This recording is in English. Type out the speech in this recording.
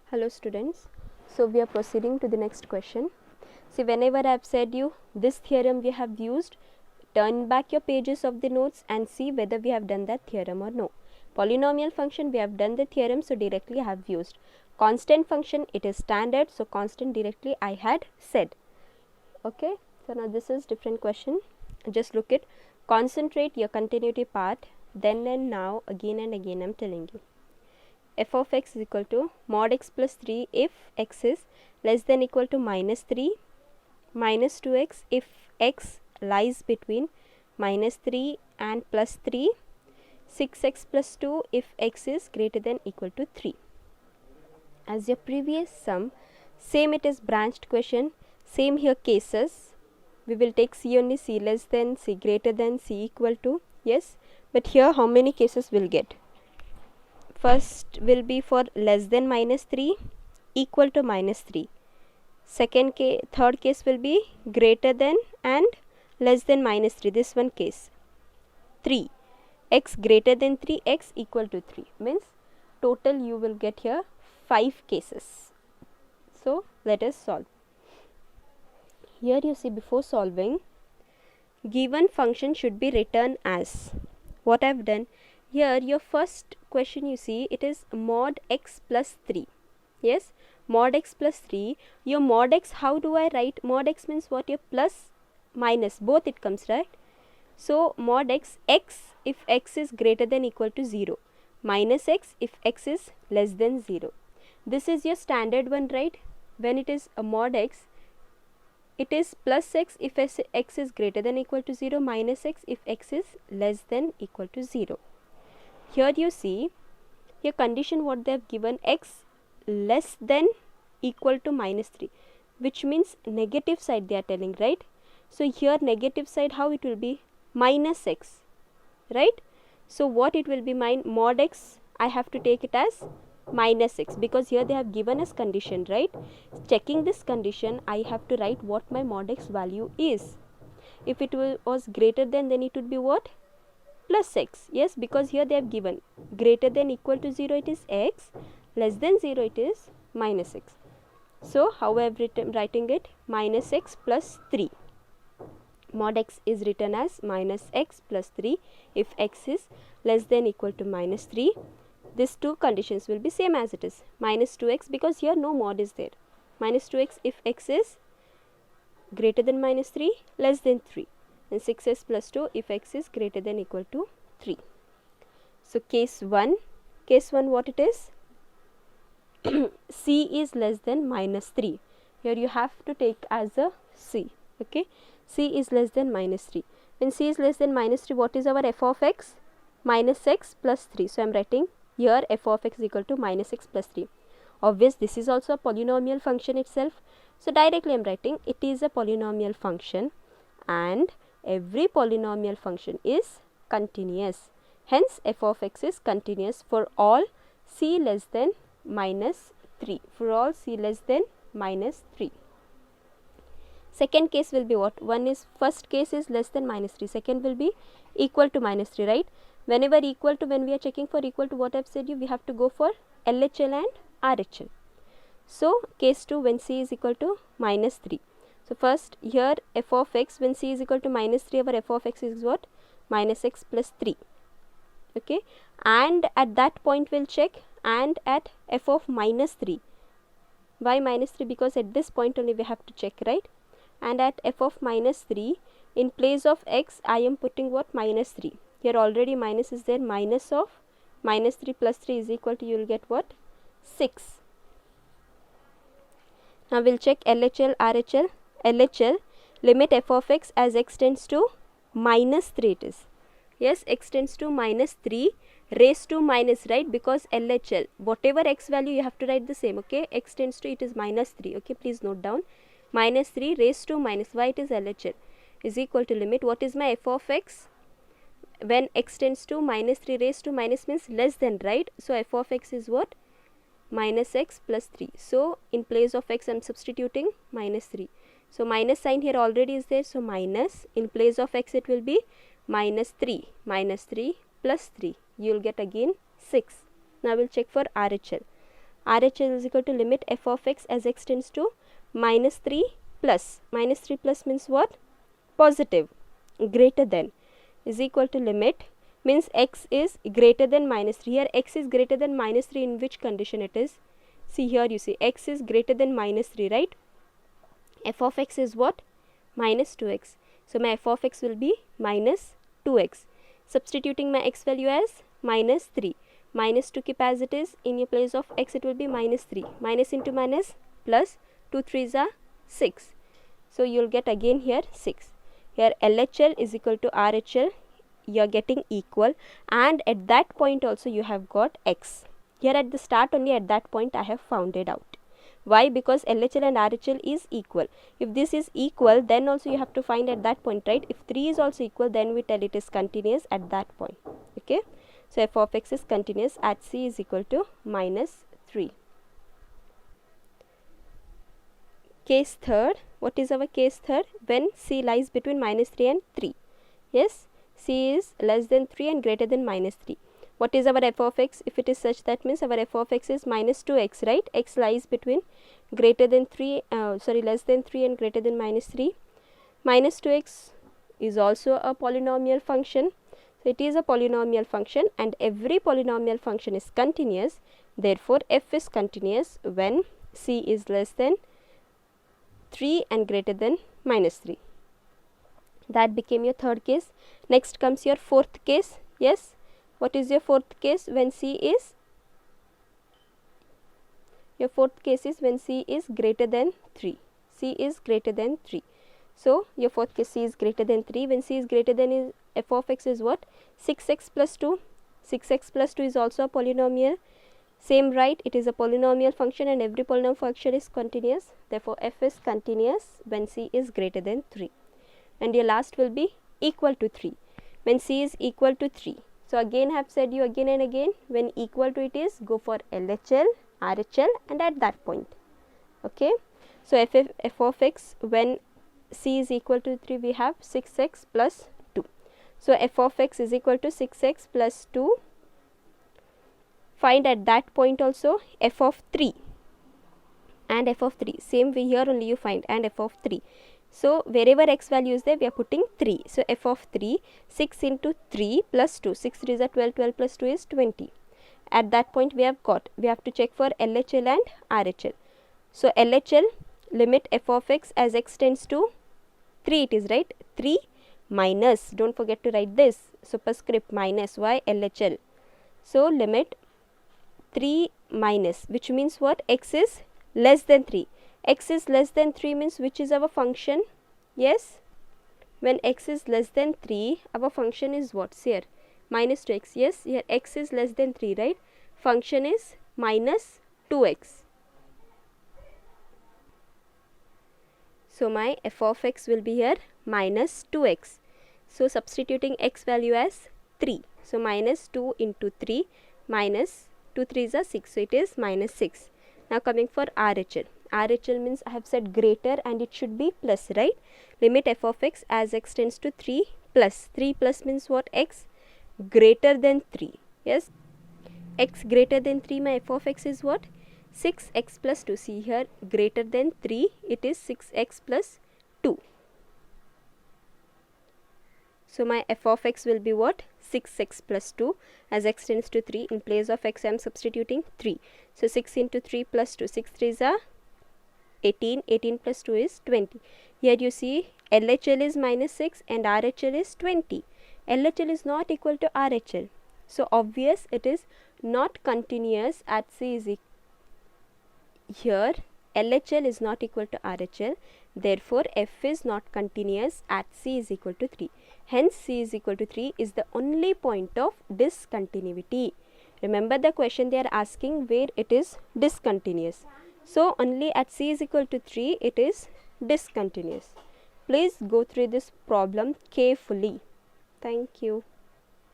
Hello students, so we are proceeding to the next question. See, whenever I have said you this theorem we have used, turn back your pages of the notes and see whether we have done that theorem or no. Polynomial function we have done the theorem, so directly I have used. Constant function, it is standard, so constant directly I had said. Okay, so now this is different question. Just look it. Concentrate your continuity part, then and now, again and again I am telling you. F of x is equal to mod x plus 3 if x is less than equal to minus 3, minus 2x if x lies between minus 3 and plus 3, 6x plus 2 if x is greater than equal to 3. As your previous sum, same it is branched question, same here cases. We will take c only, c less than, c greater than, c equal to, yes, but here how many cases will get? First will be for less than minus 3, equal to minus 3. Third case will be greater than and less than minus 3. This one case 3, x greater than 3, x equal to 3, means total you will get here 5 cases. So let us solve. Here you see, before solving, given function should be written as, what I have done here, your first question you see, it is mod x plus 3. Yes, mod x plus 3. Your mod x, how do I write? Mod x means what? Your plus minus both it comes, right? So mod x, x if x is greater than equal to 0, minus x if x is less than 0. This is your standard one, right? When it is a mod x, it is plus x if x is greater than equal to 0, minus x if x is less than equal to 0. Here you see, here condition what they have given, x less than equal to minus 3, which means negative side they are telling, right? So here negative side, how it will be? Minus x, right? So what it will be? Mod x, I have to take it as minus x, because here they have given us condition, right? Checking this condition, I have to write what my mod x value is. If it was greater than, then it would be what? Plus x, yes, because here they have given greater than equal to 0 it is x, less than 0 it is minus x. So how I have writing it? Minus x plus 3. Mod x is written as minus x plus 3 if x is less than equal to minus 3. These two conditions will be same as it is. Minus 2x, because here no mod is there. Minus 2x if x is greater than minus 3, less than 3. And 6s plus 2 if x is greater than equal to 3. So case 1 what it is? C is less than minus 3. Here you have to take as a C. Okay, C is less than minus 3. When C is less than minus 3, what is our f of x? Minus x plus 3. So I am writing here f of x is equal to minus x plus 3. Obvious, this is also a polynomial function itself. So directly I am writing it is a polynomial function, and every polynomial function is continuous. Hence f of x is continuous for all c less than minus 3. For all c less than minus 3. Second case will be what? One is, first case is less than minus 3. Second will be equal to minus 3, right? Whenever equal to, when we are checking for equal to, what I have said you, we have to go for LHL and RHL. So case 2, when c is equal to minus 3. So first here f of x, when c is equal to minus 3, our f of x is what? Minus x plus 3. Okay, and at that point we'll check, and at f of minus 3. Why minus 3? Because at this point only we have to check, right? And at f of minus 3, in place of x I am putting what? Minus 3. Here already minus is there. Minus of minus 3 plus 3 is equal to, you will get what? 6. Now we'll check LHL, RHL. LHL, limit f of x as x tends to minus 3 it is. Yes, x tends to minus 3 raised to minus, right? Because LHL, whatever x value you have to write the same, okay? X tends to, it is minus 3, okay? Please note down. Minus 3 raised to minus, why it is LHL, is equal to limit. What is my f of x? When x tends to minus 3 raised to minus means less than, right? So f of x is what? Minus x plus 3. So in place of x I am substituting minus 3. So minus sign here already is there. So minus, in place of x it will be minus 3. Minus 3 plus 3. You will get again 6. Now we will check for RHL. RHL is equal to limit f of x as x tends to minus 3 plus. Minus 3 plus means what? Positive. Greater than is equal to limit means x is greater than minus 3. Here x is greater than minus 3. In which condition it is? See here, you see x is greater than minus 3, right? F of x is what? Minus 2x. So my f of x will be minus 2x. Substituting my x value as minus 3. Minus 2 keep as it is. In your place of x it will be minus 3. Minus into minus plus 2 3s are 6. So you will get again here 6. Here LHL is equal to RHL. You are getting equal, and at that point also you have got x. Here at the start only, at that point I have found it out. Why? Because LHL and RHL is equal. If this is equal, then also you have to find at that point, right? If 3 is also equal, then we tell it is continuous at that point. Okay. So f of x is continuous at c is equal to minus 3. Case third. What is our case third? When c lies between minus 3 and 3. Yes. C is less than 3 and greater than minus 3. What is our f of x? If it is such, that means our f of x is minus 2x, right? X lies between greater than 3, less than 3 and greater than minus 3. Minus 2x is also a polynomial function. So it is a polynomial function, and every polynomial function is continuous. Therefore, f is continuous when c is less than 3 and greater than minus 3. That became your third case. Next comes your fourth case. Yes. What is your fourth case? When c is, your fourth case is when c is greater than 3. C is greater than 3. So your fourth case, c is greater than 3. When c is greater than, is f of x is what? 6x plus 2. 6x plus 2 is also a polynomial. Same, right? It is a polynomial function, and every polynomial function is continuous. Therefore f is continuous when c is greater than 3. And your last will be equal to 3. When c is equal to 3. So again I have said you again and again, when equal to it is, go for LHL, RHL, and at that point. Okay. So f of x when c is equal to 3, we have 6x plus 2. So f of x is equal to 6x plus 2. Find at that point also f of 3 and f of 3. Same way here only you find, and f of 3. So wherever x value is there, we are putting 3. So f of 3, 6 into 3 plus 2. 6 3 is 12, 12 plus 2 is 20. At that point we have got. We have to check for LHL and RHL. So LHL, limit f of x as x tends to 3 it is, right? 3 minus, don't forget to write this, superscript minus, y LHL. So limit 3 minus, which means what? X is less than 3. X is less than 3 means which is our function? Yes. When x is less than 3, our function is what? Here, minus 2x. Yes, here x is less than 3, right? Function is minus 2x. So my f of x will be here minus 2x. So substituting x value as 3. So minus 2 into 3 minus 2 3s are 6. So it is minus 6. Now coming for RHL. RHL means I have said greater, and it should be plus, right? Limit f of x as x tends to 3 plus. 3 plus means what? X greater than 3. Yes. X greater than 3, my f of x is what? 6x plus 2. See here, greater than 3, it is 6x plus 2. So my f of x will be what? 6x plus 2. As x tends to 3, in place of x I am substituting 3. So 6 into 3 plus 2. 6 3s are 18. 18 plus 2 is 20. Here you see LHL is minus 6 and RHL is 20. LHL is not equal to RHL. So obvious it is not continuous at C is equal. Here LHL is not equal to RHL. Therefore F is not continuous at C is equal to 3. Hence C is equal to 3 is the only point of discontinuity. Remember the question they are asking where it is discontinuous. So only at C is equal to 3 it is discontinuous. Please go through this problem carefully. Thank you.